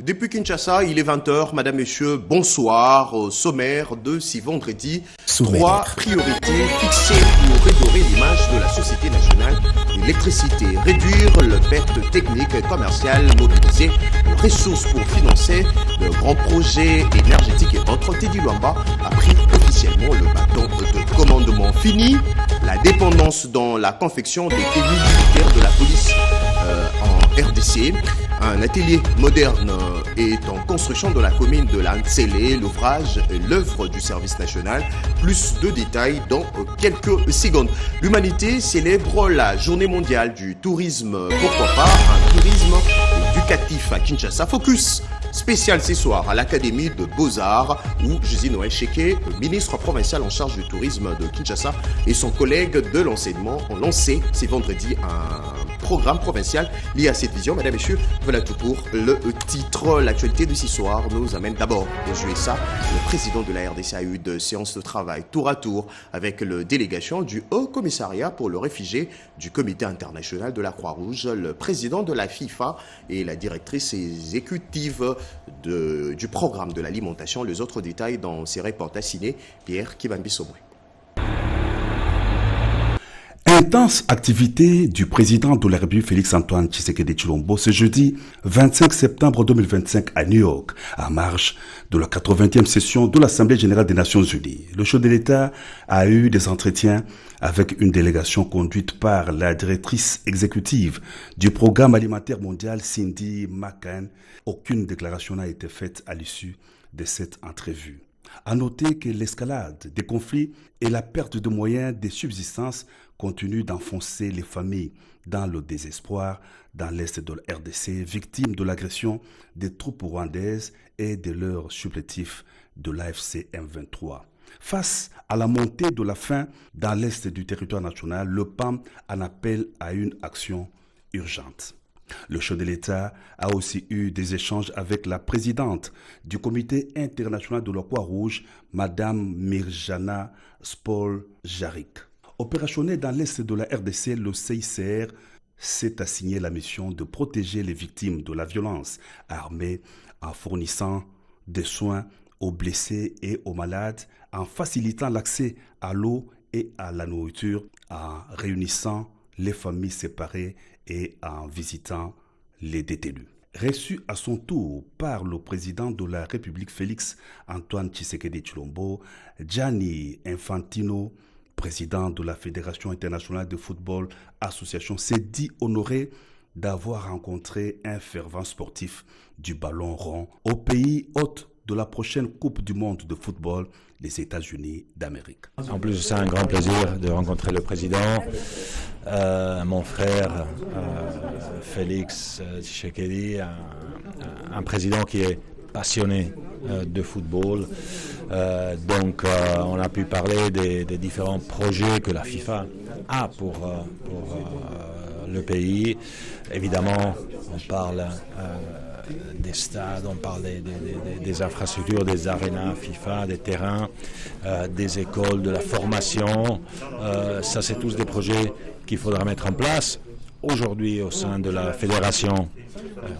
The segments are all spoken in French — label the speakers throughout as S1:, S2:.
S1: Depuis Kinshasa, il est 20h. Madame, Messieurs, bonsoir. Au sommaire de ce vendredi, 3 priorités fixées pour redorer l'image de la Société nationale d'électricité. Réduire le perte technique et commerciale, mobiliser les ressources pour financer de grands projets énergétiques et autres. Teddy Luamba a pris officiellement le bâton de commandement. Fini la dépendance dans la confection des tenues militaires de la police en RDC. Un atelier moderne est en construction dans la commune de Lantsele. L'ouvrage est l'œuvre du service national. Plus de détails dans quelques secondes. L'humanité célèbre la journée mondiale du tourisme. Pourquoi pas un tourisme éducatif à Kinshasa. Focus spécial ce soir à l'Académie de Beaux-Arts où Jésus Noël Cheke, le ministre provincial en charge du tourisme de Kinshasa, et son collègue de l'enseignement ont lancé ce vendredi un programme provincial lié à cette vision. Mesdames et messieurs, voilà tout pour le titre. L'actualité de ce soir nous amène d'abord aux USA. Le président de la RDC a eu de séances de travail tour à tour avec la délégation du Haut Commissariat pour le réfugié du Comité international de la Croix-Rouge, le président de la FIFA et la directrice exécutive du programme de l'alimentation. Les autres détails dans ces reportages signés Pierre Kibambi-Somoué.
S2: Intense activité du président de la République Félix-Antoine Tshisekedi Tshilombo ce jeudi 25 septembre 2025 à New York, en marge de la 80e session de l'Assemblée générale des Nations unies. Le chef de l'État a eu des entretiens avec une délégation conduite par la directrice exécutive du programme alimentaire mondial Cindy McCain. Aucune déclaration n'a été faite à l'issue de cette entrevue. À noter que l'escalade des conflits et la perte de moyens de subsistance continuent d'enfoncer les familles dans le désespoir dans l'est de la RDC, victimes de l'agression des troupes rwandaises et de leurs supplétifs de l'AFC M23. Face à la montée de la faim dans l'est du territoire national, le PAM en appelle à une action urgente. Le chef de l'État a aussi eu des échanges avec la présidente du Comité international de la Croix-Rouge, Madame Mirjana Spol-Jarik. Opérationnel dans l'est de la RDC, le CICR s'est assigné la mission de protéger les victimes de la violence armée en fournissant des soins aux blessés et aux malades, en facilitant l'accès à l'eau et à la nourriture, en réunissant les familles séparées et en visitant les détenus. Reçu à son tour par le président de la République Félix-Antoine Tshisekedi Tshilombo, Gianni Infantino, président de la Fédération internationale de football association, s'est dit honoré d'avoir rencontré un fervent sportif du ballon rond au pays hôte de la prochaine Coupe du monde de football des États-Unis d'Amérique.
S3: En plus, c'est un grand plaisir de rencontrer le président, mon frère Félix Tshisekedi, un président qui est passionné de football. Donc, on a pu parler des différents projets que la FIFA a pour le pays. Évidemment, on parle des stades, on parle des infrastructures, des arénas FIFA, des terrains, des écoles, de la formation. Ça, c'est tous des projets qu'il faudra mettre en place. Aujourd'hui, au sein de la fédération,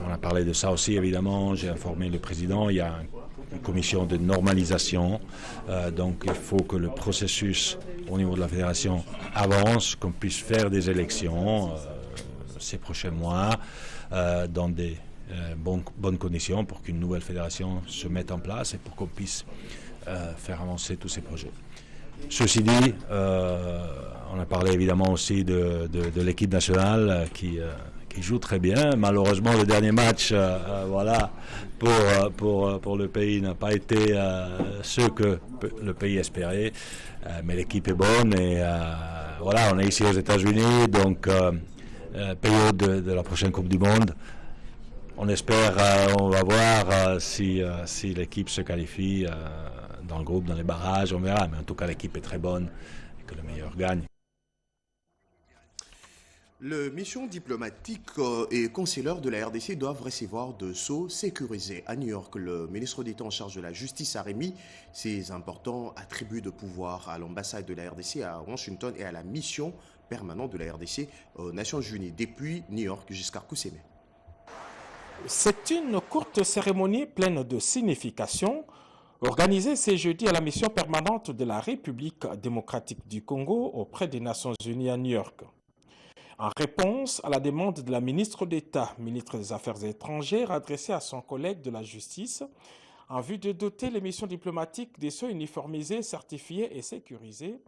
S3: on a parlé de ça aussi, évidemment, j'ai informé le président, il y a une commission de normalisation, donc il faut que le processus au niveau de la fédération avance, qu'on puisse faire des élections ces prochains mois dans des bonnes conditions pour qu'une nouvelle fédération se mette en place et pour qu'on puisse faire avancer tous ces projets. Ceci dit, on a parlé évidemment aussi de l'équipe nationale qui joue très bien. Malheureusement, le dernier match pour le pays n'a pas été ce que le pays espérait. Mais l'équipe est bonne et on est ici aux États-Unis, donc période de la prochaine Coupe du Monde. On espère, on va voir si l'équipe se qualifie dans le groupe, dans les barrages, on verra. Mais en tout cas, l'équipe est très bonne et que le meilleur gagne.
S1: Les missions diplomatiques et consulaires de la RDC doivent recevoir de sceaux sécurisés. À New York, le ministre d'État en charge de la justice a remis ses importants attributs de pouvoir à l'ambassade de la RDC à Washington et à la mission permanente de la RDC aux Nations Unies, depuis New York jusqu'à Koussémé.
S4: C'est une courte cérémonie pleine de signification, organisée ce jeudi à la mission permanente de la République démocratique du Congo auprès des Nations Unies à New York. En réponse à la demande de la ministre d'État, ministre des Affaires étrangères, adressée à son collègue de la Justice, en vue de doter les missions diplomatiques des sceaux uniformisés, certifiés et sécurisés,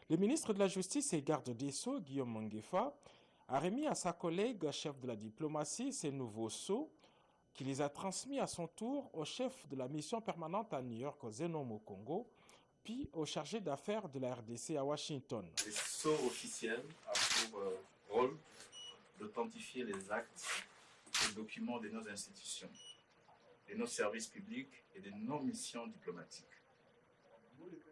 S4: le ministre de la Justice et garde des Sceaux, Guillaume Manguefa, a remis à sa collègue, chef de la diplomatie, ces nouveaux sceaux, qui les a transmis à son tour au chef de la mission permanente à New York, Zenon Mokongo, puis au chargé d'affaires de la RDC à Washington.
S5: Les sceaux officiels ont pour rôle d'authentifier les actes et documents de nos institutions, de nos services publics et de nos missions diplomatiques,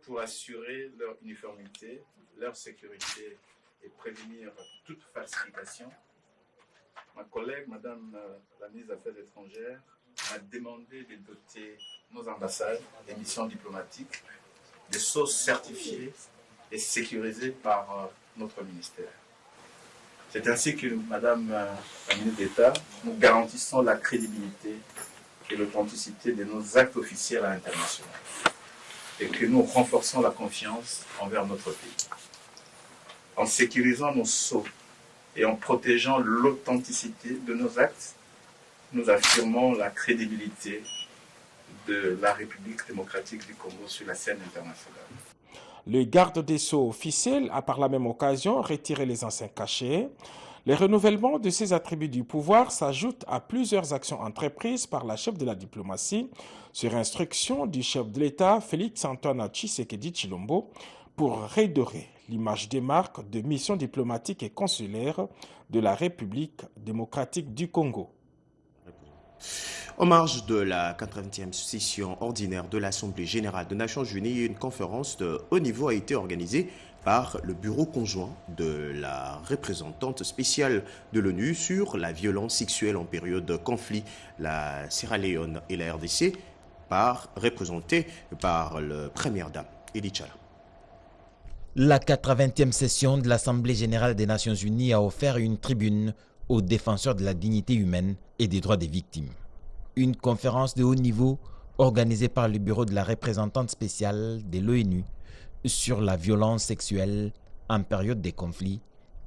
S5: pour assurer leur uniformité, leur sécurité et prévenir toute falsification. Ma collègue, Madame la ministre des Affaires étrangères, m'a demandé de doter nos ambassades et missions diplomatiques de sceaux certifiés et sécurisés par notre ministère. C'est ainsi que, Madame la ministre d'État, nous garantissons la crédibilité et l'authenticité de nos actes officiels à l'international et que nous renforçons la confiance envers notre pays. En sécurisant nos sceaux et en protégeant l'authenticité de nos actes, nous affirmons la crédibilité de la République démocratique du Congo sur la scène internationale.
S4: Le garde des Sceaux officiel a par la même occasion retiré les anciens cachets. Le renouvellement de ces attributs du pouvoir s'ajoute à plusieurs actions entreprises par la chef de la diplomatie sur instruction du chef de l'État, Félix-Antoine Tshisekedi Tshilombo, pour redorer l'image des marques de missions diplomatiques et consulaires de la République démocratique du Congo.
S1: En marge de la 80e session ordinaire de l'Assemblée générale des Nations unies, une conférence de haut niveau a été organisée par le bureau conjoint de la représentante spéciale de l'ONU sur la violence sexuelle en période de conflit, la Sierra Leone et la RDC, représentée par la première dame, Edith Chala.
S6: La 80e session de l'Assemblée générale des Nations unies a offert une tribune aux défenseurs de la dignité humaine et des droits des victimes. Une conférence de haut niveau organisée par le bureau de la représentante spéciale de l'ONU sur la violence sexuelle en période de conflit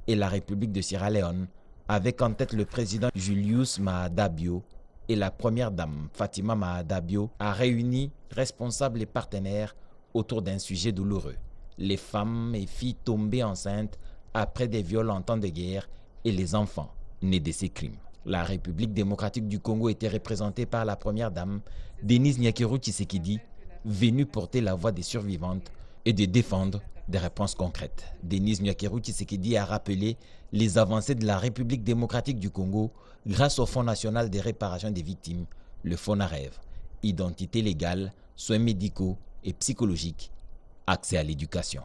S6: et la République de Sierra Leone, avec en tête le président Julius Maada Bio et la première dame Fatima Maada Bio, a réuni responsables et partenaires autour d'un sujet douloureux: les femmes et filles tombées enceintes après des viols en temps de guerre et les enfants nés de ces crimes. La République démocratique du Congo était représentée par la première dame, Denise Nyakeru Tshisekedi, venue porter la voix des survivantes et de défendre des réponses concrètes. Denise Nyakeru Tshisekedi a rappelé les avancées de la République démocratique du Congo grâce au Fonds national de réparation des victimes, le FONAREV, identité légale, soins médicaux et psychologiques, accès à l'éducation.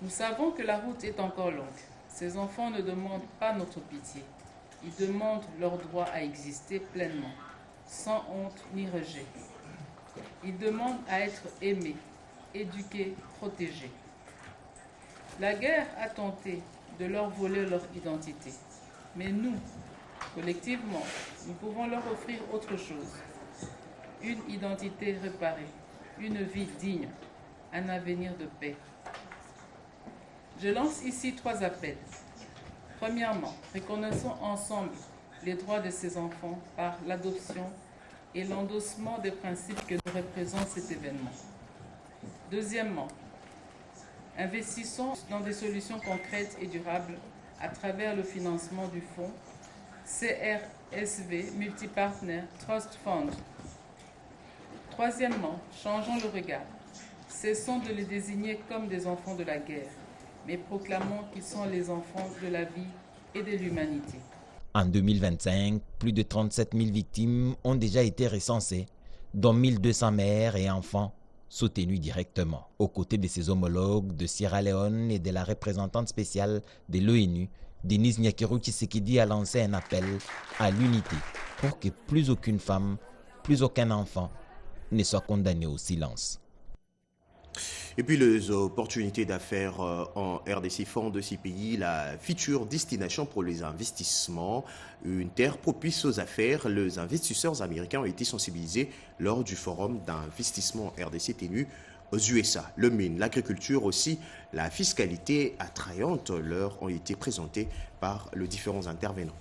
S7: Nous savons que la route est encore longue. Ces enfants ne demandent pas notre pitié. Ils demandent leur droit à exister pleinement, sans honte ni rejet. Ils demandent à être aimés, éduqués, protégés. La guerre a tenté de leur voler leur identité. Mais nous, collectivement, nous pouvons leur offrir autre chose. Une identité réparée, une vie digne, un avenir de paix. Je lance ici 3 appels. Premièrement, reconnaissons ensemble les droits de ces enfants par l'adoption et l'endossement des principes que nous représente cet événement. Deuxièmement, investissons dans des solutions concrètes et durables à travers le financement du fonds CRSV Multipartner Trust Fund. Troisièmement, changeons le regard. Cessons de les désigner comme des enfants de la guerre, mais proclamons qu'ils sont les enfants de la vie et de l'humanité.
S6: En 2025, plus de 37 000 victimes ont déjà été recensées, dont 1200 mères et enfants soutenus directement. Aux côtés de ses homologues de Sierra Leone et de la représentante spéciale de l'ONU, Denise Nyakeru Tshisekedi a lancé un appel à l'unité pour que plus aucune femme, plus aucun enfant ne soit condamné au silence.
S1: Et puis les opportunités d'affaires en RDC font de ces pays la future destination pour les investissements. Une terre propice aux affaires, les investisseurs américains ont été sensibilisés lors du forum d'investissement RDC tenu aux USA. Le mine, l'agriculture aussi, la fiscalité attrayante leur ont été présentées par les différents intervenants.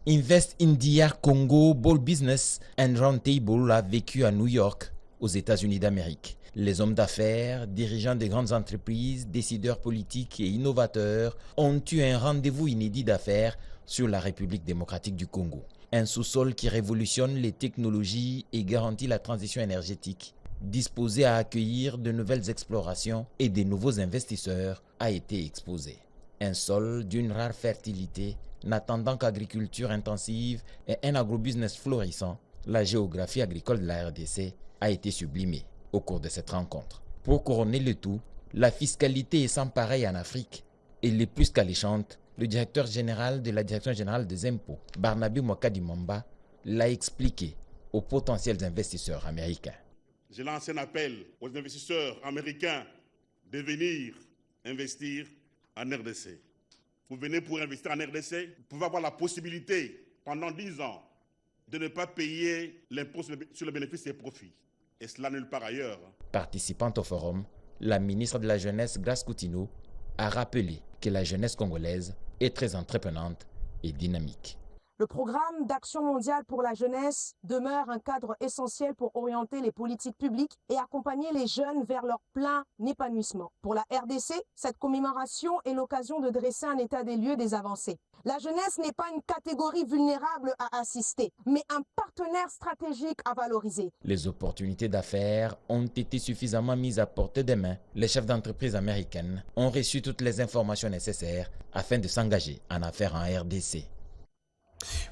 S6: Invest India Congo Ball Business and Roundtable a vécu à New York, aux États-Unis d'Amérique. Les hommes d'affaires, dirigeants des grandes entreprises, décideurs politiques et innovateurs ont eu un rendez-vous inédit d'affaires sur la République démocratique du Congo. Un sous-sol qui révolutionne les technologies et garantit la transition énergétique, disposé à accueillir de nouvelles explorations et de nouveaux investisseurs, a été exposé. Un sol d'une rare fertilité, n'attendant qu'agriculture intensive et un agrobusiness florissant, la géographie agricole de la RDC a été sublimée au cours de cette rencontre. Pour couronner le tout, la fiscalité est sans pareil en Afrique et les plus qu'alléchante, le directeur général de la Direction générale des impôts, Barnabé Mwakadimamba, l'a expliqué aux potentiels investisseurs américains.
S8: Je lance un appel aux investisseurs américains de venir investir en RDC. Vous venez pour investir en RDC, vous pouvez avoir la possibilité pendant 10 ans de ne pas payer l'impôt sur le bénéfice et profits. Et cela nulle part ailleurs.
S6: Participant au forum, la ministre de la Jeunesse, Grace Coutinho, a rappelé que la jeunesse congolaise est très entreprenante et dynamique.
S9: Le programme d'action mondiale pour la jeunesse demeure un cadre essentiel pour orienter les politiques publiques et accompagner les jeunes vers leur plein épanouissement. Pour la RDC, cette commémoration est l'occasion de dresser un état des lieux des avancées. La jeunesse n'est pas une catégorie vulnérable à assister, mais un partenaire stratégique à valoriser.
S6: Les opportunités d'affaires ont été suffisamment mises à portée des mains. Les chefs d'entreprise américaines ont reçu toutes les informations nécessaires afin de s'engager en affaires en RDC.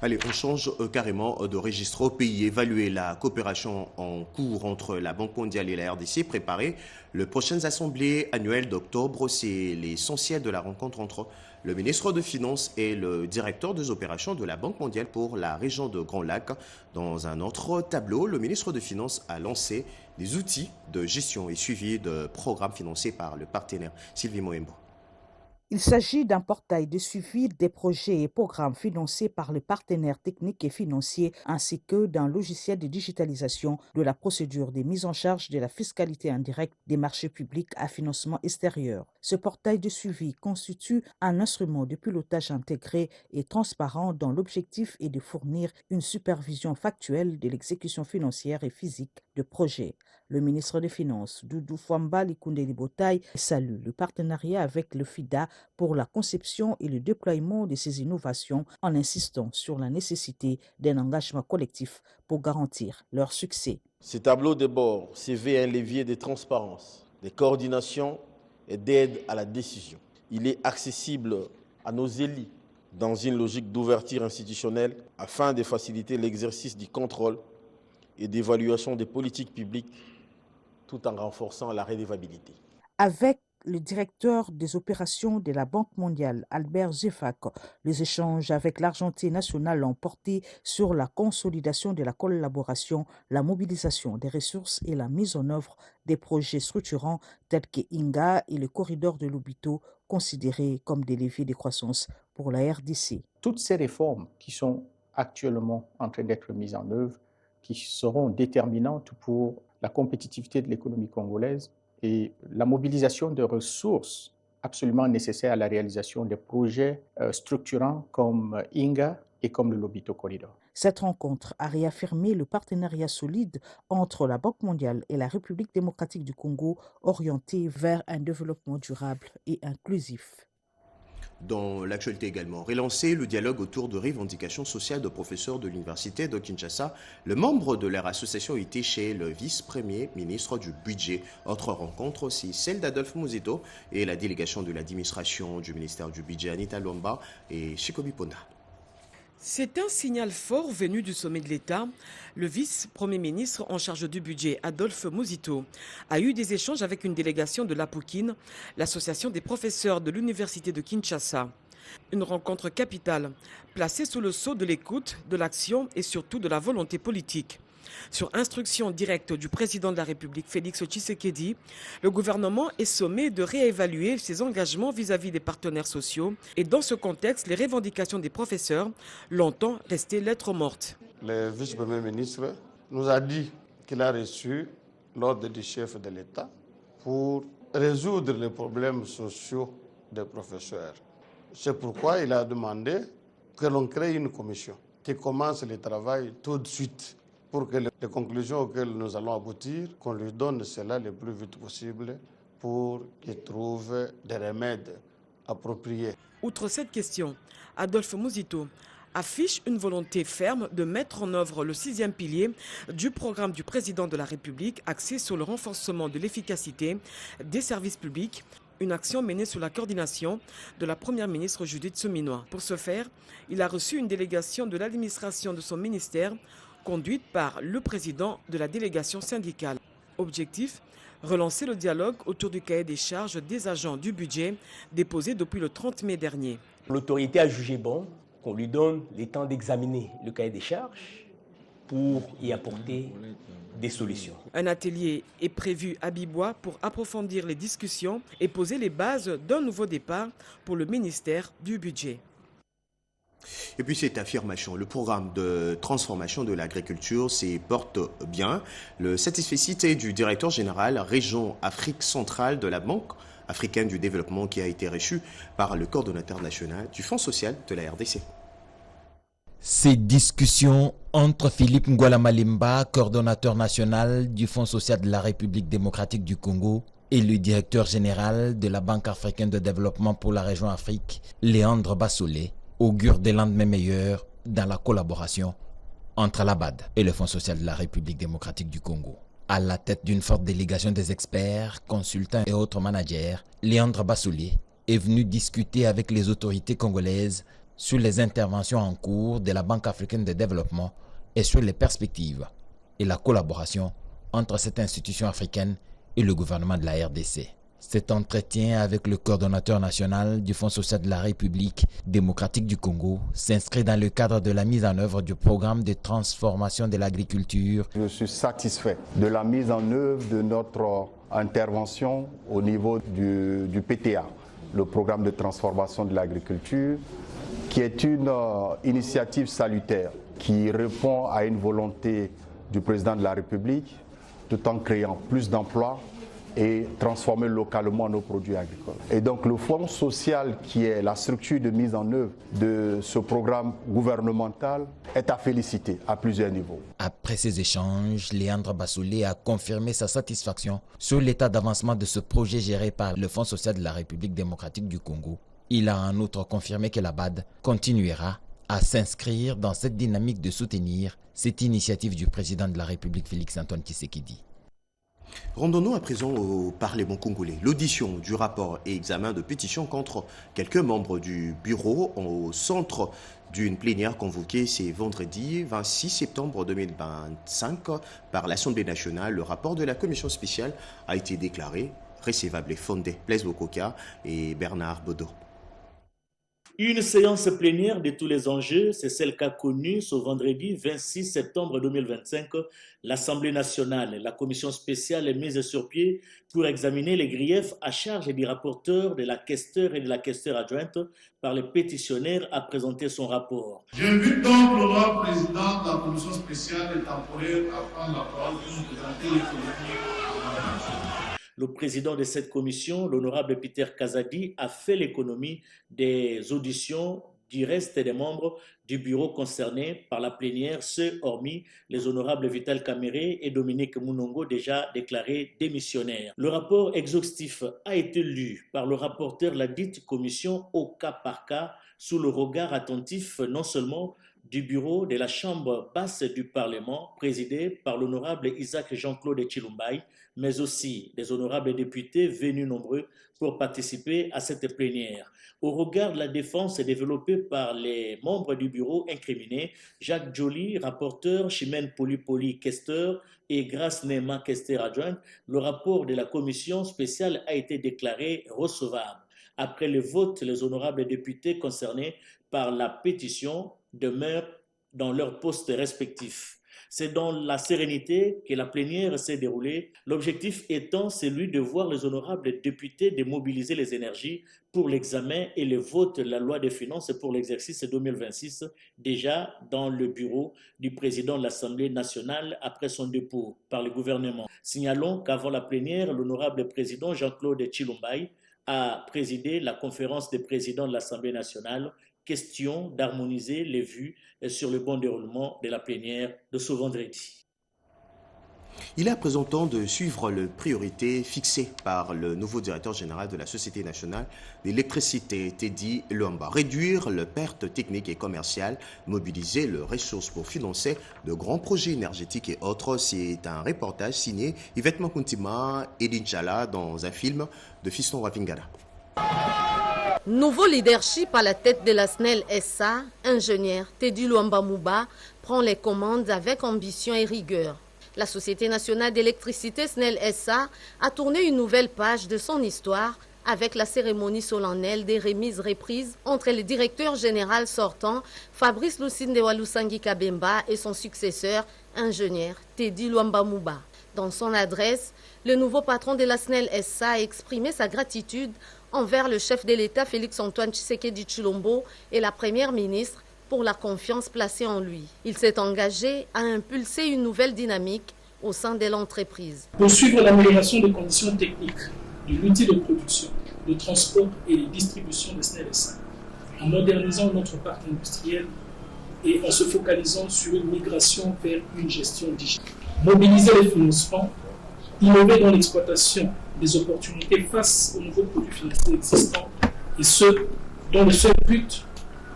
S1: Allez, on change carrément de registre au pays. Évaluer la coopération en cours entre la Banque mondiale et la RDC. Préparer les prochaines assemblées annuelles d'octobre. C'est l'essentiel de la rencontre entre le ministre des Finances et le directeur des opérations de la Banque mondiale pour la région de Grand Lac. Dans un autre tableau, le ministre des Finances a lancé des outils de gestion et suivi de programmes financés par le partenaire Sylvie Moembo.
S10: Il s'agit d'un portail de suivi des projets et programmes financés par les partenaires techniques et financiers ainsi que d'un logiciel de digitalisation de la procédure de mise en charge de la fiscalité indirecte des marchés publics à financement extérieur. Ce portail de suivi constitue un instrument de pilotage intégré et transparent dont l'objectif est de fournir une supervision factuelle de l'exécution financière et physique de projets. Le ministre des Finances, Doudou Fwamba Likundeli Botaï, salue le partenariat avec le FIDA pour la conception et le déploiement de ces innovations en insistant sur la nécessité d'un engagement collectif pour garantir leur succès.
S11: Ce tableau de bord s'éveille un levier de transparence, de coordination et d'aide à la décision. Il est accessible à nos élus dans une logique d'ouverture institutionnelle afin de faciliter l'exercice du contrôle et d'évaluation des politiques publiques tout en renforçant la redevabilité.
S10: Avec le directeur des opérations de la Banque mondiale, Albert Zefak, les échanges avec l'Argentine nationale ont porté sur la consolidation de la collaboration, la mobilisation des ressources et la mise en œuvre des projets structurants tels que INGA et le corridor de Lobito, considérés comme des leviers de croissance pour la RDC.
S12: Toutes ces réformes qui sont actuellement en train d'être mises en œuvre, qui seront déterminantes pour la compétitivité de l'économie congolaise et la mobilisation de ressources absolument nécessaires à la réalisation des projets structurants comme INGA et comme le Lobito Corridor.
S10: Cette rencontre a réaffirmé le partenariat solide entre la Banque mondiale et la République démocratique du Congo, orienté vers un développement durable et inclusif.
S1: Dans l'actualité également, relancer le dialogue autour de revendications sociales de professeurs de l'université de Kinshasa. Le membre de leur association était chez le vice-premier ministre du budget. Autre rencontre aussi, celle d'Adolphe Muzito et la délégation de l'administration du ministère du budget, Anita Lomba et Chikobi Ponda.
S13: C'est un signal fort venu du sommet de l'État. Le vice-premier ministre en charge du budget, Adolphe Muzito, a eu des échanges avec une délégation de l'APOUKIN, l'association des professeurs de l'université de Kinshasa. Une rencontre capitale, placée sous le sceau de l'écoute, de l'action et surtout de la volonté politique. Sur instruction directe du président de la République, Félix Tshisekedi, le gouvernement est sommé de réévaluer ses engagements vis-à-vis des partenaires sociaux. Et dans ce contexte, les revendications des professeurs, longtemps restées lettres mortes.
S14: Le vice-premier ministre nous a dit qu'il a reçu l'ordre du chef de l'État pour résoudre les problèmes sociaux des professeurs. C'est pourquoi il a demandé que l'on crée une commission qui commence le travail tout de suite pour que les conclusions auxquelles nous allons aboutir, qu'on lui donne cela le plus vite possible pour qu'il trouve des remèdes appropriés.
S13: Outre cette question, Adolphe Muzito affiche une volonté ferme de mettre en œuvre le 6e pilier du programme du président de la République axé sur le renforcement de l'efficacité des services publics, une action menée sous la coordination de la première ministre Judith Suminwa. Pour ce faire, il a reçu une délégation de l'administration de son ministère conduite par le président de la délégation syndicale. Objectif, relancer le dialogue autour du cahier des charges des agents du budget déposé depuis le 30 mai dernier.
S15: L'autorité a jugé bon qu'on lui donne le temps d'examiner le cahier des charges pour y apporter des solutions.
S13: Un atelier est prévu à Bibois pour approfondir les discussions et poser les bases d'un nouveau départ pour le ministère du Budget.
S1: Et puis cette affirmation, le programme de transformation de l'agriculture s'y porte bien. Le satisfait du directeur général région Afrique centrale de la Banque africaine du développement qui a été reçu par le coordonnateur national du Fonds social de la RDC.
S6: Ces discussions entre Philippe Ngwala Malimba, coordonnateur national du Fonds social de la République démocratique du Congo, et le directeur général de la Banque africaine de développement pour la région Afrique, Léandre Bassolé, augure des lendemains meilleurs dans la collaboration entre la BAD et le Fonds social de la République démocratique du Congo. À la tête d'une forte délégation des experts, consultants et autres managers, Léandre Bassolé est venu discuter avec les autorités congolaises sur les interventions en cours de la Banque africaine de développement et sur les perspectives et la collaboration entre cette institution africaine et le gouvernement de la RDC. Cet entretien avec le coordonnateur national du Fonds social de la République démocratique du Congo s'inscrit dans le cadre de la mise en œuvre du programme de transformation de l'agriculture.
S16: Je suis satisfait de la mise en œuvre de notre intervention au niveau du PTA, le programme de transformation de l'agriculture, qui est une initiative salutaire qui répond à une volonté du président de la République tout en créant plus d'emplois et transformer localement nos produits agricoles. Et donc le Fonds social, qui est la structure de mise en œuvre de ce programme gouvernemental, est à féliciter à plusieurs niveaux.
S6: Après ces échanges, Léandre Bassolé a confirmé sa satisfaction sur l'état d'avancement de ce projet géré par le Fonds social de la République démocratique du Congo. Il a en outre confirmé que la BAD continuera à s'inscrire dans cette dynamique de soutenir cette initiative du président de la République Félix-Antoine Tshisekedi.
S1: Rendons-nous à présent au Parlement congolais. L'audition du rapport et examen de pétitions contre quelques membres du bureau au centre d'une plénière convoquée ce vendredi 26 septembre 2025 par l'Assemblée nationale. Le rapport de la commission spéciale a été déclaré recevable et fondé. Blaise Bokoka et Bernard Bodo.
S17: Une séance plénière de tous les enjeux, c'est celle qu'a connue ce vendredi 26 septembre 2025 l'Assemblée nationale. La commission spéciale est mise sur pied pour examiner les griefs à charge du rapporteur, de la questeur et de la questeur adjointe par les pétitionnaires à présenter son rapport.
S18: J'invite donc l'honorable président de la commission spéciale et temporaire à prendre la parole pour nous présenter l'économie.
S17: Le président de cette commission, l'honorable Peter Kazadi, a fait l'économie des auditions du reste des membres du bureau concerné par la plénière, ceux hormis les honorables Vital Kamere et Dominique Mounongo, déjà déclarés démissionnaires. Le rapport exhaustif a été lu par le rapporteur de la dite commission au cas par cas, sous le regard attentif non seulement du bureau de la Chambre basse du Parlement, présidé par l'honorable Isaac Jean-Claude Chilumbaï, mais aussi des honorables députés venus nombreux pour participer à cette plénière. Au regard de la défense développée par les membres du bureau incriminés, Jacques Joly, rapporteur, Chimène Polypoli, questeur, et Grace Nema, questeur adjointe, le rapport de la commission spéciale a été déclaré recevable. Après le vote, les honorables députés concernés par la pétition demeurent dans leurs postes respectifs. C'est dans la sérénité que la plénière s'est déroulée, l'objectif étant celui de voir les honorables députés démobiliser les énergies pour l'examen et le vote de la loi des finances pour l'exercice 2026, déjà dans le bureau du président de l'Assemblée nationale après son dépôt par le gouvernement. Signalons qu'avant la plénière, l'honorable président Jean-Claude Tshilombaye a présidé la conférence des présidents de l'Assemblée nationale. Question d'harmoniser les vues sur le bon déroulement de la plénière de ce vendredi.
S1: Il est à présent temps de suivre les priorités fixées par le nouveau directeur général de la Société nationale d'électricité, Teddy Luamba. Réduire les pertes techniques et commerciales, mobiliser les ressources pour financer de grands projets énergétiques et autres. C'est un reportage signé Yvette Makuntima et Dinjala dans un film de Fiston Wavingara.
S19: Nouveau leadership à la tête de la SNEL SA, ingénieur Teddy Luamba Mouba prend les commandes avec ambition et rigueur. La Société nationale d'électricité SNEL SA a tourné une nouvelle page de son histoire avec la cérémonie solennelle des remises-reprises entre le directeur général sortant Fabrice Lucinde Walusangi Kabemba et son successeur, ingénieur Teddy Luamba Mouba. Dans son adresse, le nouveau patron de la SNEL SA a exprimé sa gratitude envers le chef de l'État Félix-Antoine Tshisekedi Tshilombo et la première ministre pour la confiance placée en lui. Il s'est engagé à impulser une nouvelle dynamique au sein de l'entreprise.
S20: Poursuivre l'amélioration des conditions techniques de l'outil de production, de transport et de distribution de SNEL SA, en modernisant notre parc industriel et en se focalisant sur une migration vers une gestion digitale. Mobiliser les financements, innover dans l'exploitation des opportunités face aux nouveaux produits financiers existants et ce, dans le seul but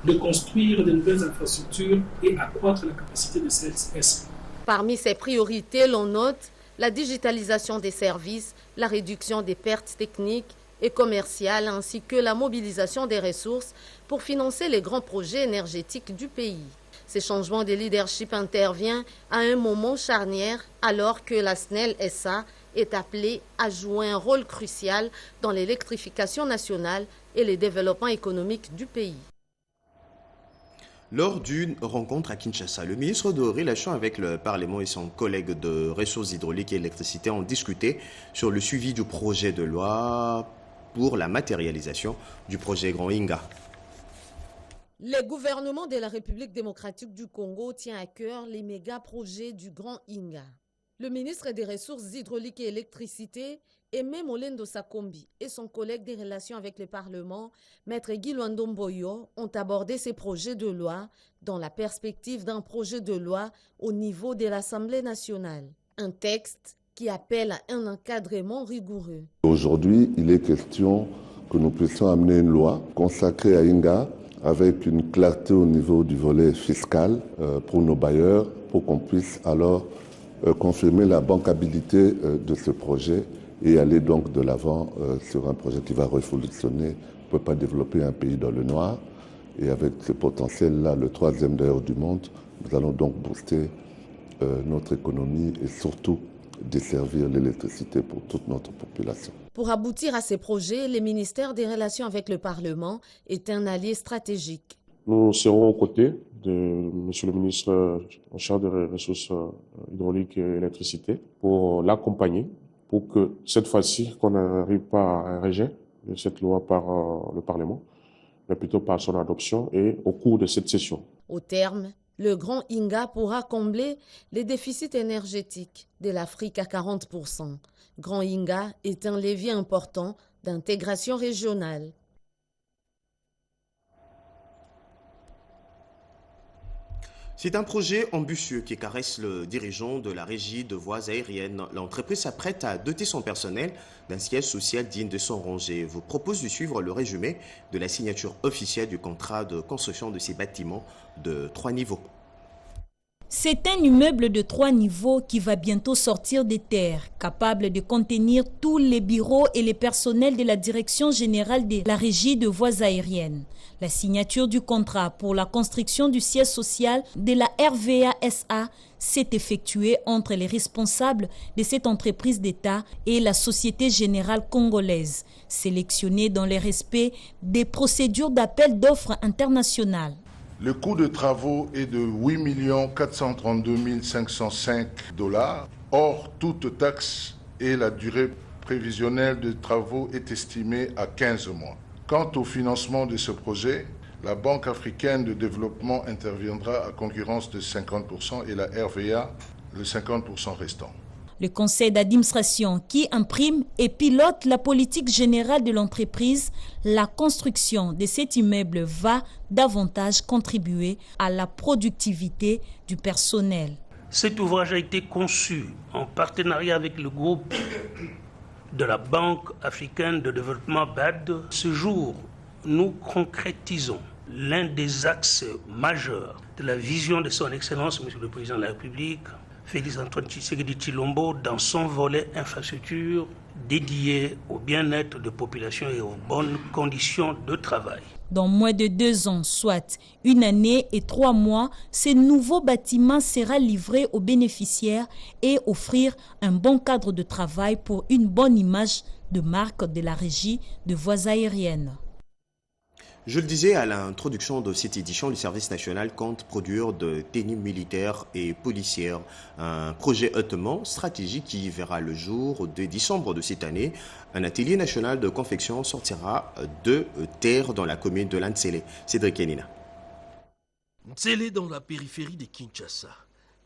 S20: de construire de nouvelles infrastructures et accroître la capacité de SNEL SA.
S19: Parmi ces priorités, l'on note la digitalisation des services, la réduction des pertes techniques et commerciales ainsi que la mobilisation des ressources pour financer les grands projets énergétiques du pays. Ces changements de leadership interviennent à un moment charnière alors que la SNEL SA est appelée à jouer un rôle crucial dans l'électrification nationale et le développement économique du pays.
S1: Lors d'une rencontre à Kinshasa, le ministre de Relations avec le Parlement et son collègue de ressources hydrauliques et électricité ont discuté sur le suivi du projet de loi pour la matérialisation du projet Grand Inga.
S19: Le gouvernement de la République démocratique du Congo tient à cœur les méga-projets du Grand Inga. Le ministre des Ressources hydrauliques et électricité, Aimé Molendo Sakombi, et son collègue des relations avec le Parlement, Maître Guy Luandomboyo, ont abordé ces projets de loi dans la perspective d'un projet de loi au niveau de l'Assemblée nationale. Un texte qui appelle à un encadrement rigoureux.
S21: Aujourd'hui, il est question que nous puissions amener une loi consacrée à Inga avec une clarté au niveau du volet fiscal pour nos bailleurs, pour qu'on puisse alors confirmer la bancabilité de ce projet et aller donc de l'avant sur un projet qui va révolutionner. On ne peut pas développer un pays dans le noir. Et avec ce potentiel-là, le troisième d'ailleurs du monde, nous allons donc booster notre économie et surtout desservir l'électricité pour toute notre population.
S19: Pour aboutir à ces projets, le ministère des Relations avec le Parlement est un allié stratégique.
S22: Nous serons aux côtés de M. le ministre en charge des ressources hydrauliques et électricité pour l'accompagner, pour que cette fois-ci, qu'on n'arrive pas à un rejet de cette loi par le Parlement, mais plutôt par son adoption et au cours de cette session.
S19: Au terme, le Grand Inga pourra combler les déficits énergétiques de l'Afrique à 40%. Grand Inga est un levier important d'intégration régionale.
S1: C'est un projet ambitieux qui caresse le dirigeant de la régie de voies aériennes. L'entreprise s'apprête à doter son personnel d'un siège social digne de son rangé. Vous propose de suivre le résumé de la signature officielle du contrat de construction de ces bâtiments de 3 niveaux.
S23: C'est un immeuble de 3 niveaux qui va bientôt sortir des terres, capable de contenir tous les bureaux et les personnels de la Direction générale de la régie de voies aériennes. La signature du contrat pour la construction du siège social de la RVA SA s'est effectuée entre les responsables de cette entreprise d'État et la Société Générale Congolaise, sélectionnée dans le respect des procédures d'appel d'offres internationales.
S2: Le coût de travaux est de 8 432 505 $, hors toute taxe, et la durée prévisionnelle de travaux est estimée à 15 mois. Quant au financement de ce projet, la Banque africaine de développement interviendra à concurrence de 50% et la RVA le 50% restant.
S23: Le conseil d'administration qui imprime et pilote la politique générale de l'entreprise, la construction de cet immeuble va davantage contribuer à la productivité du personnel.
S3: Cet ouvrage a été conçu en partenariat avec le groupe de la Banque africaine de développement BAD. Ce jour, nous concrétisons l'un des axes majeurs de la vision de son Excellence, Monsieur le Président de la République, Félix-Antoine Tshisekedi Tshilombo, dans son volet infrastructure dédié au bien-être de population et aux bonnes conditions de travail.
S23: Dans moins de 2 ans, soit 1 année et 3 mois, ce nouveau bâtiment sera livré aux bénéficiaires et offrir un bon cadre de travail pour une bonne image de marque de la régie de voies aériennes.
S1: Je le disais à l'introduction de cette édition, le service national compte produire de tenues militaires et policières. Un projet hautement stratégique qui verra le jour dès décembre de cette année. Un atelier national de confection sortira de terre dans la commune de Lantsele. Cédric Enina.
S5: Ntsele dans la périphérie de Kinshasa.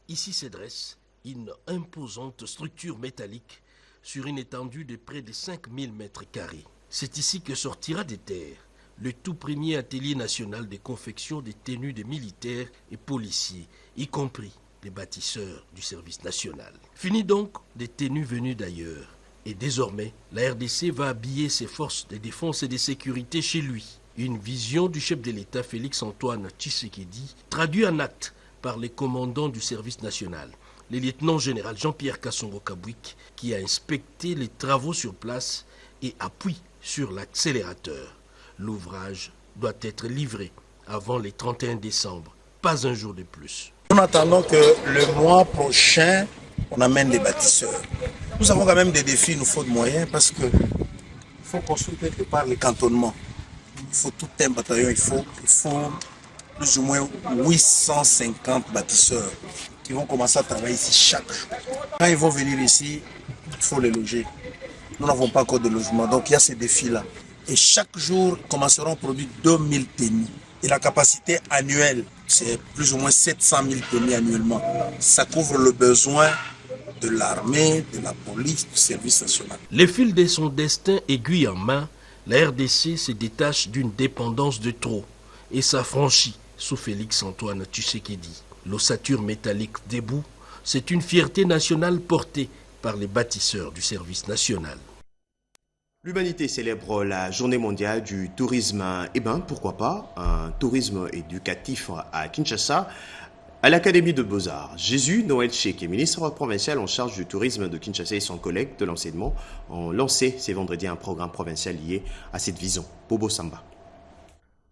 S5: Ici se dresse une imposante structure métallique sur une étendue de près de 5000 mètres carrés. C'est ici que sortira des terres le tout premier atelier national de confection des tenues des militaires et policiers, y compris les bâtisseurs du service national. Fini donc des tenues venues d'ailleurs. Et désormais, la RDC va habiller ses forces de défense et de sécurité chez lui. Une vision du chef de l'État Félix-Antoine Tshisekedi, traduite en actes par les commandants du service national. Le lieutenant-général Jean-Pierre Kassongo-Kabouik, qui a inspecté les travaux sur place et appuie sur l'accélérateur. L'ouvrage doit être livré avant le 31 décembre, pas un jour de plus.
S24: Nous attendons que le mois prochain, on amène des bâtisseurs. Nous avons quand même des défis, il nous faut de moyens parce qu'il faut construire quelque part les cantonnements. Il faut tout un bataillon, il faut plus ou moins 850 bâtisseurs qui vont commencer à travailler ici chaque jour. Quand ils vont venir ici, il faut les loger. Nous n'avons pas encore de logement, donc il y a ces défis-là. Et chaque jour, commenceront à produire 2000 tenues. Et la capacité annuelle, c'est plus ou moins 700 000 tenues annuellement. Ça couvre le besoin de l'armée, de la police, du service national.
S5: Le fil de son destin aiguille en main, la RDC se détache d'une dépendance de trop et s'affranchit sous Félix-Antoine Tshisekedi. L'ossature métallique debout, c'est une fierté nationale portée par les bâtisseurs du service national.
S1: L'humanité célèbre la journée mondiale du tourisme. Eh bien, pourquoi pas un tourisme éducatif à Kinshasa. À l'Académie de Beaux-Arts, Jésus Noël Cheke, ministre provincial en charge du tourisme de Kinshasa et son collègue de l'enseignement ont lancé ce vendredi un programme provincial lié à cette vision. Bobo Samba.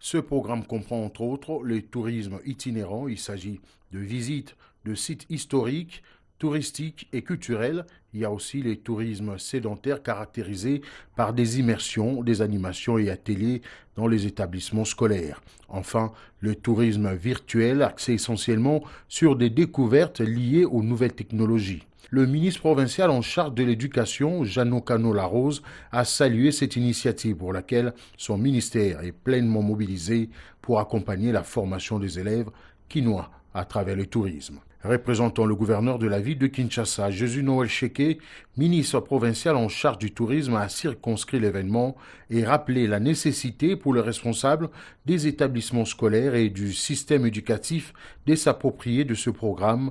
S25: Ce programme comprend entre autres le tourisme itinérant. Il s'agit de visites de sites historiques, touristiques et culturels. Il y a aussi les tourismes sédentaires caractérisés par des immersions, des animations et ateliers dans les établissements scolaires. Enfin, le tourisme virtuel axé essentiellement sur des découvertes liées aux nouvelles technologies. Le ministre provincial en charge de l'éducation, Jeannot Cano-Larose, a salué cette initiative pour laquelle son ministère est pleinement mobilisé pour accompagner la formation des élèves quinois à travers le tourisme. Représentant le gouverneur de la ville de Kinshasa, Jésus Noël Cheke, ministre provincial en charge du tourisme, a circonscrit l'événement et rappelé la nécessité pour les responsables des établissements scolaires et du système éducatif de s'approprier de ce programme,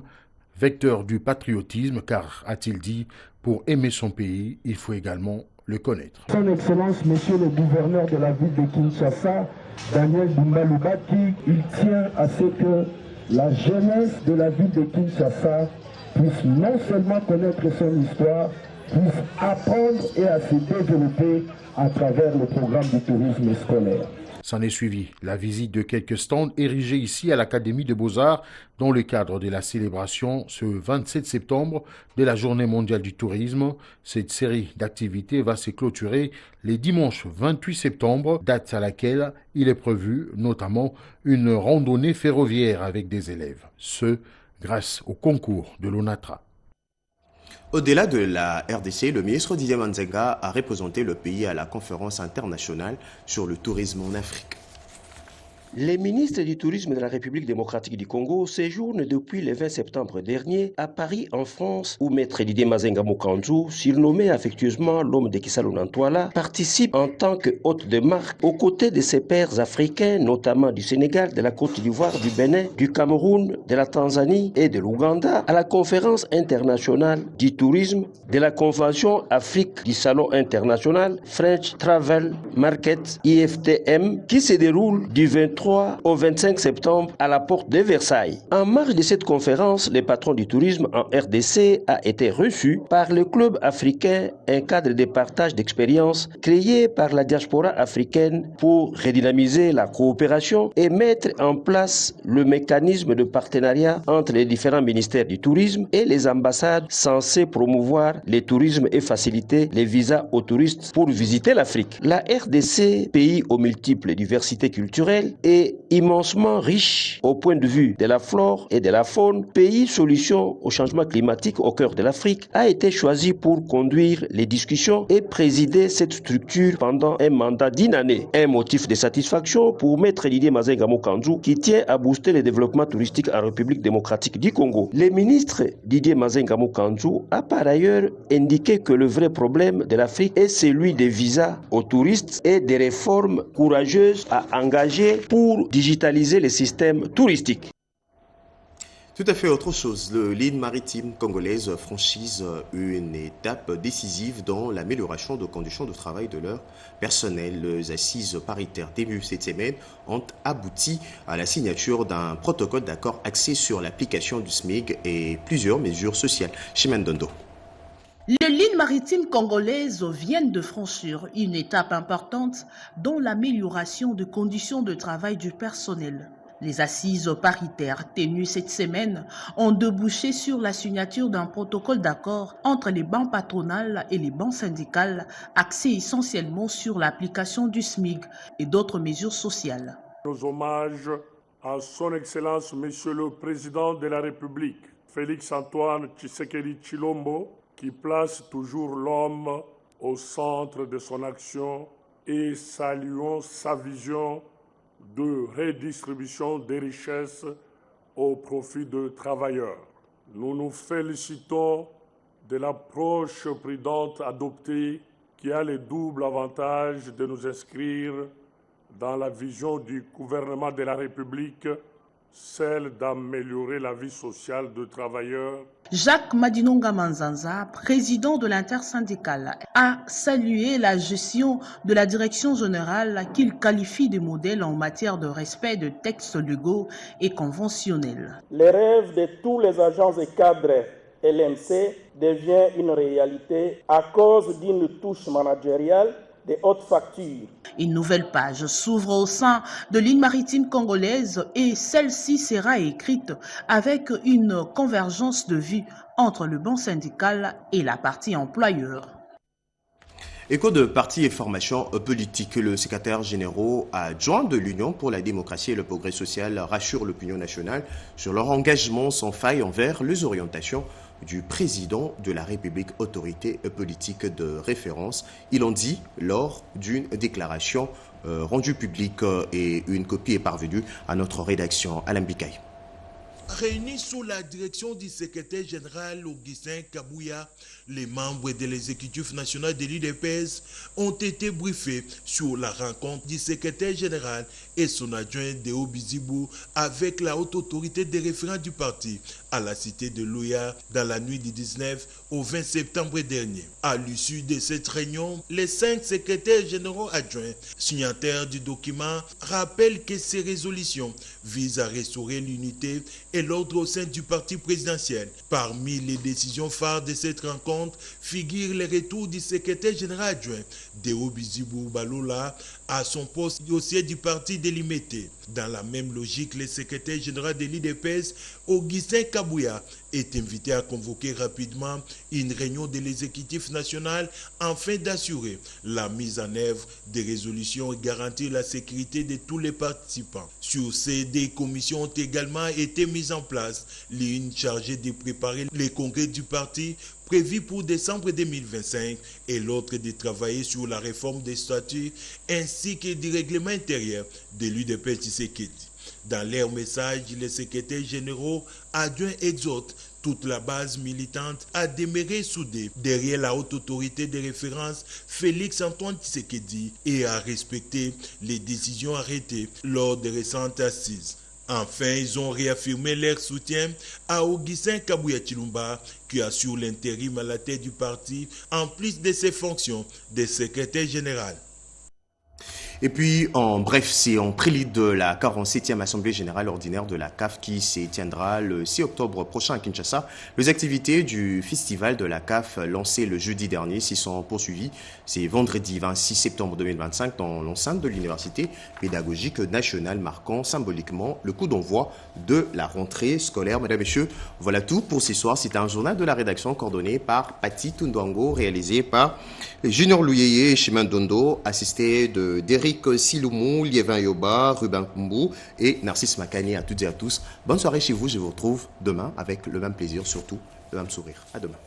S25: vecteur du patriotisme, car, a-t-il dit, pour aimer son pays, il faut également le connaître.
S26: Son Excellence, Monsieur le gouverneur de la ville de Kinshasa, Daniel Doumbaloubaki, il tient à ce que la jeunesse de la ville de Kinshasa puisse non seulement connaître son histoire, puisse apprendre et à se développer à travers le programme du tourisme scolaire.
S25: S'en est suivi la visite de quelques stands érigés ici à l'Académie des Beaux-Arts dans le cadre de la célébration ce 27 septembre de la Journée mondiale du tourisme. Cette série d'activités va se clôturer les dimanches 28 septembre, date à laquelle il est prévu notamment une randonnée ferroviaire avec des élèves. Ce, grâce au concours de l'ONATRA.
S1: Au-delà de la RDC, le ministre Didier Manzenga a représenté le pays à la conférence internationale sur le tourisme en Afrique.
S4: Les ministres du tourisme de la République démocratique du Congo séjournent depuis le 20 septembre dernier à Paris, en France, où Maître Didier Mazenga Moukandjou, surnommé affectueusement l'homme de Kisalo Nantouala, participe en tant que hôte de marque aux côtés de ses pairs africains, notamment du Sénégal, de la Côte d'Ivoire, du Bénin, du Cameroun, de la Tanzanie et de l'Ouganda, à la conférence internationale du tourisme de la Convention Afrique du Salon international French Travel Market IFTM, qui se déroule du 23 au 25 septembre à la porte de Versailles. En marge de cette conférence, le patron du tourisme en RDC a été reçu par le Club africain, un cadre de partage d'expériences créé par la diaspora africaine pour redynamiser la coopération et mettre en place le mécanisme de partenariat entre les différents ministères du tourisme et les ambassades censées promouvoir le tourisme et faciliter les visas aux touristes pour visiter l'Afrique. La RDC, pays aux multiples diversités culturelles, est immensement riche au point de vue de la flore et de la faune. Pays solution au changement climatique au cœur de l'Afrique a été choisi pour conduire les discussions et présider cette structure pendant un mandat d'1 année. Un motif de satisfaction pour Maître Didier Mazenga Moukandjou qui tient à booster le développement touristique en République démocratique du Congo. Le ministre Didier Mazenga Moukandjou a par ailleurs indiqué que le vrai problème de l'Afrique est celui des visas aux touristes et des réformes courageuses à engager pour digitaliser les systèmes touristiques.
S1: Tout à fait autre chose. Le ligne maritime congolaise franchise une étape décisive dans l'amélioration des conditions de travail de leur personnel. Les assises paritaires débutant cette semaine ont abouti à la signature d'un protocole d'accord axé sur l'application du SMIC et plusieurs mesures sociales. Chimandondo.
S7: Les lignes maritimes congolaises viennent de franchir une étape importante dans l'amélioration des conditions de travail du personnel. Les assises paritaires tenues cette semaine ont débouché sur la signature d'un protocole d'accord entre les banques patronales et les banques syndicales axé essentiellement sur l'application du SMIC et d'autres mesures sociales.
S8: Nos hommages à son Excellence Monsieur le Président de la République, Félix Antoine Tshisekedi Tshilombo, qui place toujours l'homme au centre de son action, et saluons sa vision de redistribution des richesses au profit des travailleurs. Nous nous félicitons de l'approche prudente adoptée qui a le double avantage de nous inscrire dans la vision du gouvernement de la République, celle d'améliorer la vie sociale des travailleurs.
S7: Jacques Madinonga Manzanza, président de l'intersyndicale, a salué la gestion de la direction générale qu'il qualifie de modèle en matière de respect de textes légaux et conventionnels.
S9: Les rêves de tous les agents et cadres LMC devient une réalité à cause d'une touche managériale de haute facture.
S7: Une nouvelle page s'ouvre au sein de l'île maritime congolaise et celle-ci sera écrite avec une convergence de vues entre le banc syndical et la partie employeur.
S1: Écho de parti et formation politique, le secrétaire général adjoint de l'Union pour la démocratie et le progrès social rassure l'opinion nationale sur leur engagement sans faille envers les orientations du président de la République, autorité politique de référence. Ils l'ont dit lors d'une déclaration rendue publique et une copie est parvenue à notre rédaction. Alain Bikaï.
S5: Réunis sous la direction du secrétaire général Augustin Kabouya, les membres de l'exécutif national de l'UDPS ont été briefés sur la rencontre du secrétaire général et son adjoint Deo Bizibou avec la haute autorité des référents du parti à la cité de Louya dans la nuit du 19 au 20 septembre dernier. À l'issue de cette réunion, les 5 secrétaires généraux adjoints signataires du document rappellent que ces résolutions visent à restaurer l'unité et
S10: et l'ordre au sein du parti présidentiel. Parmi les décisions phares de cette rencontre figure le retour du secrétaire général adjoint Deo Bizibou Balola à son poste au siège du parti délimité. Dans la même logique, le secrétaire général de l'IDPS, Augustin Kabouya, est invité à convoquer rapidement une réunion de l'exécutif national afin d'assurer la mise en œuvre des résolutions et garantir la sécurité de tous les participants. Sur ces deux commissions ont également été mises en place, l'une chargée de préparer les congrès du parti prévu pour décembre 2025 et l'autre de travailler sur la réforme des statuts ainsi que du règlement intérieur de l'UDPS Tshisekedi. Dans leur message, les secrétaires généraux adjoints exhortent toute la base militante à demeurer soudée derrière la haute autorité de référence Félix Antoine Tshisekedi et à respecter les décisions arrêtées lors des récentes assises. Enfin, ils ont réaffirmé leur soutien à Augustin Kabouya Chilumba, qui assure l'intérim à la tête du parti, en plus de ses fonctions de secrétaire général.
S1: Et puis, en bref, c'est en prélude de la 47e Assemblée Générale Ordinaire de la CAF qui se tiendra le 6 octobre prochain à Kinshasa. Les activités du festival de la CAF lancées le jeudi dernier s'y sont poursuivies. C'est vendredi 26 septembre 2025 dans l'enceinte de l'Université pédagogique nationale, marquant symboliquement le coup d'envoi de la rentrée scolaire. Mesdames et messieurs, voilà tout pour ce soir. C'est un journal de la rédaction coordonné par Pati Tundwango, réalisé par Junior Louyeye et Chemin Dondo, assisté de Derrick Siloumou, Liévin Yoba, Ruben Kumbu et Narcisse Makani. À toutes et à tous, bonne soirée chez vous. Je vous retrouve demain avec le même plaisir, surtout le même sourire. À demain.